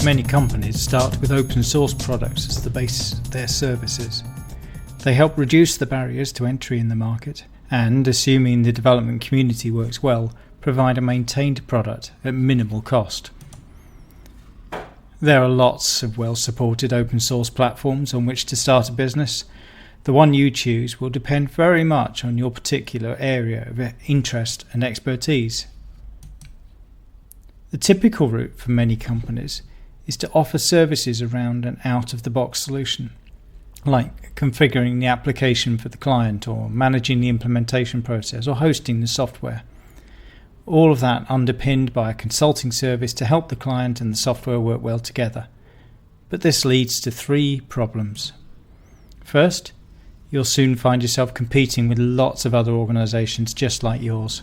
Many companies start with open source products as the base of their services. They help reduce the barriers to entry in the market and, assuming the development community works well, provide a maintained product at minimal cost. There are lots of well-supported open source platforms on which to start a business. The one you choose will depend very much on your particular area of interest and expertise. The typical route for many companies is to offer services around an out-of-the-box solution, like configuring the application for the client or managing the implementation process or hosting the software. All of that underpinned by a consulting service to help the client and the software work well together. But this leads to 3 problems. First, you'll soon find yourself competing with lots of other organizations just like yours.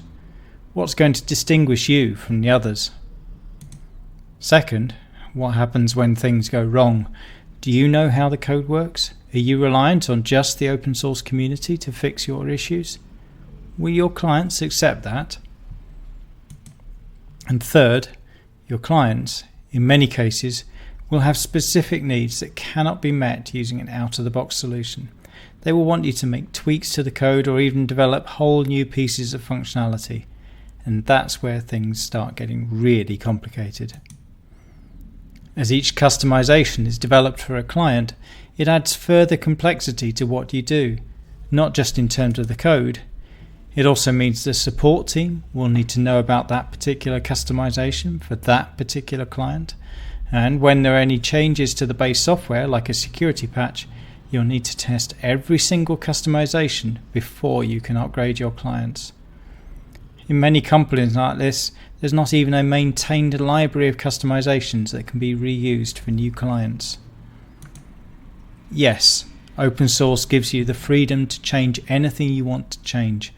What's going to distinguish you from the others? Second, what happens when things go wrong? Do you know how the code works? Are you reliant on just the open source community to fix your issues? Will your clients accept that? And third, your clients, in many cases, will have specific needs that cannot be met using an out-of-the-box solution. They will want you to make tweaks to the code or even develop whole new pieces of functionality. And that's where things start getting really complicated. As each customization is developed for a client, it adds further complexity to what you do, not just in terms of the code. It also means the support team will need to know about that particular customization for that particular client. And when there are any changes to the base software, like a security patch, you'll need to test every single customization before you can upgrade your clients. In many companies like this, there's not even a maintained library of customizations that can be reused for new clients. Yes, open source gives you the freedom to change anything you want to change,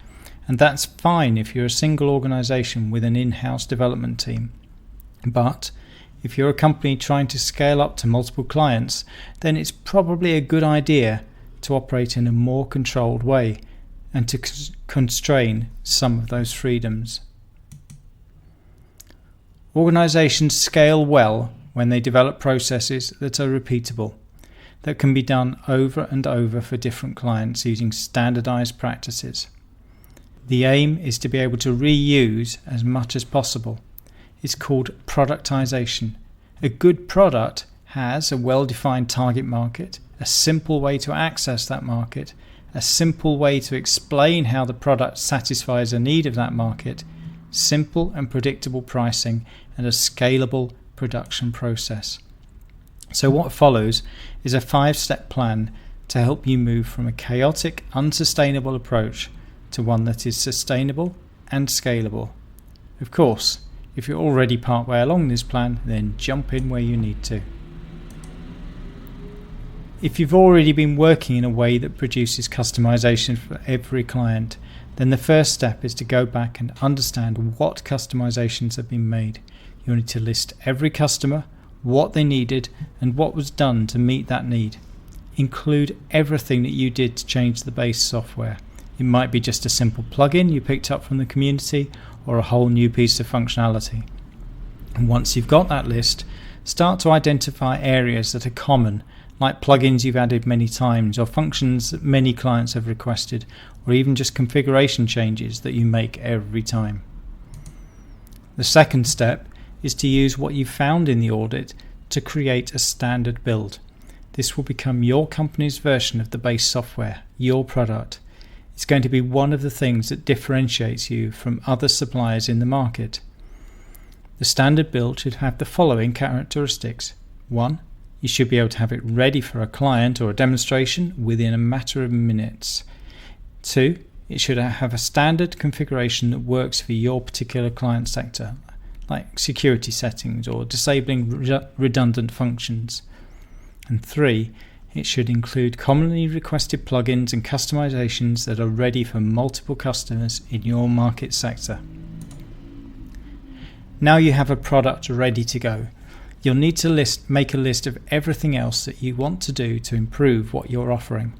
and that's fine if you're a single organization with an in-house development team. But if you're a company trying to scale up to multiple clients, then it's probably a good idea to operate in a more controlled way and to constrain some of those freedoms. Organizations scale well when they develop processes that are repeatable, that can be done over and over for different clients using standardized practices. The aim is to be able to reuse as much as possible. It's called productization. A good product has a well-defined target market, a simple way to access that market, a simple way to explain how the product satisfies a need of that market, simple and predictable pricing, and a scalable production process. So what follows is a 5-step plan to help you move from a chaotic, unsustainable approach to one that is sustainable and scalable. Of course, if you're already partway along this plan, then jump in where you need to. If you've already been working in a way that produces customization for every client, then the first step is to go back and understand what customizations have been made. You'll need to list every customer, what they needed, and what was done to meet that need. Include everything that you did to change the base software. It might be just a simple plugin you picked up from the community or a whole new piece of functionality. And once you've got that list, start to identify areas that are common, like plugins you've added many times or functions that many clients have requested, or even just configuration changes that you make every time. The second step is to use what you found in the audit to create a standard build. This will become your company's version of the base software, your product. It's going to be one of the things that differentiates you from other suppliers in the market. The standard build should have the following characteristics. 1. You should be able to have it ready for a client or a demonstration within a matter of minutes. 2. It should have a standard configuration that works for your particular client sector, like security settings or disabling redundant functions. And 3. It should include commonly requested plugins and customizations that are ready for multiple customers in your market sector. Now you have a product ready to go. You'll need to make a list of everything else that you want to do to improve what you're offering.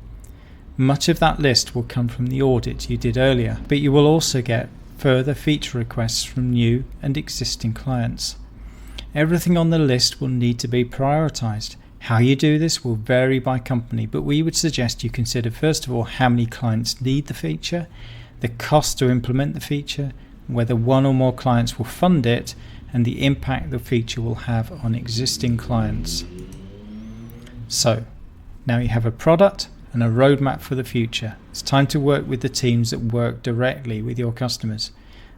Much of that list will come from the audit you did earlier, but you will also get further feature requests from new and existing clients. Everything on the list will need to be prioritized. How you do this will vary by company, but we would suggest you consider first of all how many clients need the feature, the cost to implement the feature, whether one or more clients will fund it, and the impact the feature will have on existing clients. So, now you have a product and a roadmap for the future. It's time to work with the teams that work directly with your customers.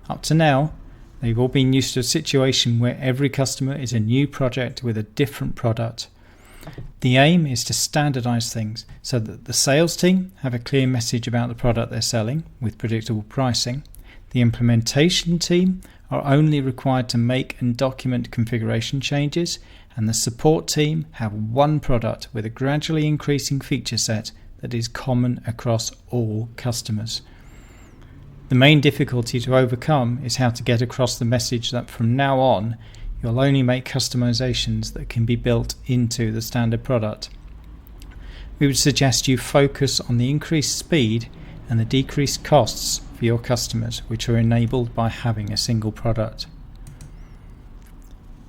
Up to now, they've all been used to a situation where every customer is a new project with a different product. The aim is to standardize things so that the sales team have a clear message about the product they're selling with predictable pricing. The implementation team are only required to make and document configuration changes, and the support team have one product with a gradually increasing feature set that is common across all customers. The main difficulty to overcome is how to get across the message that from now on you'll only make customizations that can be built into the standard product. We would suggest you focus on the increased speed and the decreased costs for your customers, which are enabled by having a single product.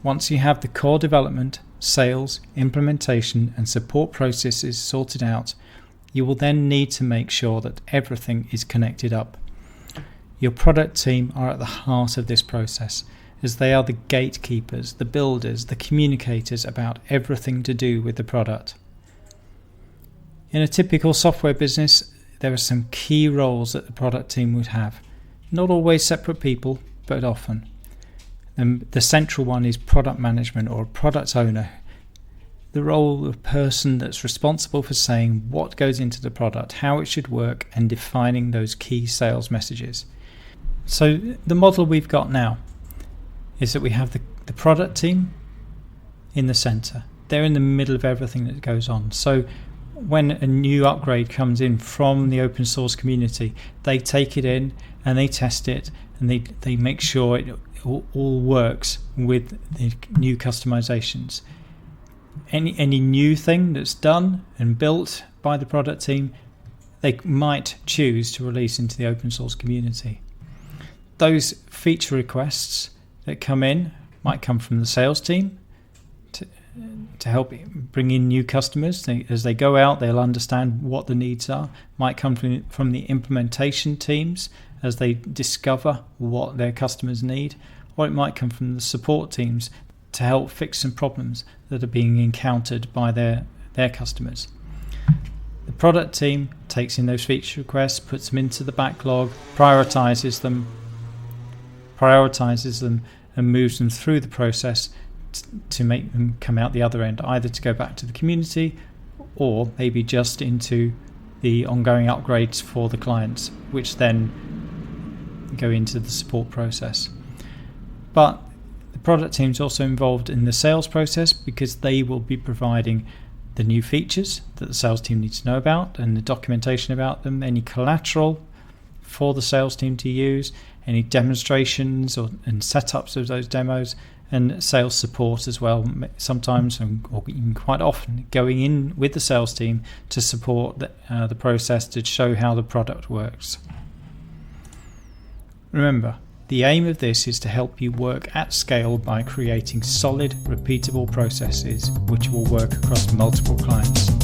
Once you have the core development, sales, implementation and support processes sorted out, you will then need to make sure that everything is connected up. Your product team are at the heart of this process, as they are the gatekeepers, the builders, the communicators about everything to do with the product. In a typical software business, there are some key roles that the product team would have. Not always separate people, but often. And the central one is product management or product owner. The role of person that's responsible for saying what goes into the product, how it should work, and defining those key sales messages. So the model we've got now is that we have the product team in the center. They're in the middle of everything that goes on. So when a new upgrade comes in from the open source community, they take it in and they test it and they make sure it all works with the new customizations. Any new thing that's done and built by the product team, they might choose to release into the open source community. Those feature requests that come in might come from the sales team to help bring in new customers. As they go out, they'll understand what the needs are. Might come from the implementation teams as they discover what their customers need, or it might come from the support teams to help fix some problems that are being encountered by their customers. The product team takes in those feature requests, puts them into the backlog, prioritizes them, and moves them through the process to make them come out the other end, either to go back to the community or maybe just into the ongoing upgrades for the clients, which then go into the support process. But the product team is also involved in the sales process because they will be providing the new features that the sales team needs to know about and the documentation about them, any collateral for the sales team to use, any demonstrations and setups of those demos, and sales support as well, sometimes or even quite often going in with the sales team to support the process to show how the product works. Remember, the aim of this is to help you work at scale by creating solid, repeatable processes which will work across multiple clients.